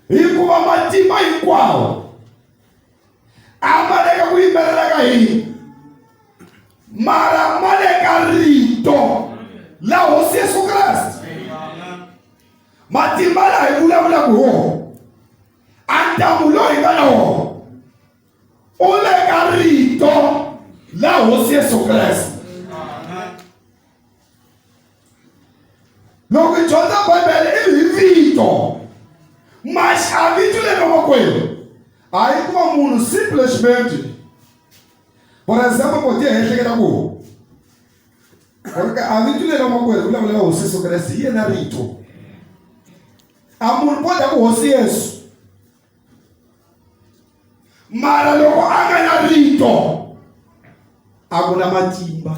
hikuva matimba hinkwawo a ma le ka ku yimbelela ka hina, mara ma le ka rito la hosi Yesu Kreste. Matimba la hi vulavulaka wona a ntamu lowu hi nga na wona u le ka rito la hosi Yesu Kreste. Loko hi dyondza Bibele i hi vito, a vito leri emakwenu a hi ku va munhu simplesmente, for example ko tiya ehleketa ku a vito leri emakwenu vulavula hosi Yesu Kreste hi yena rito. A munhu kota ku hosi Yesu, mara loko a nga na rito a ku na matimba.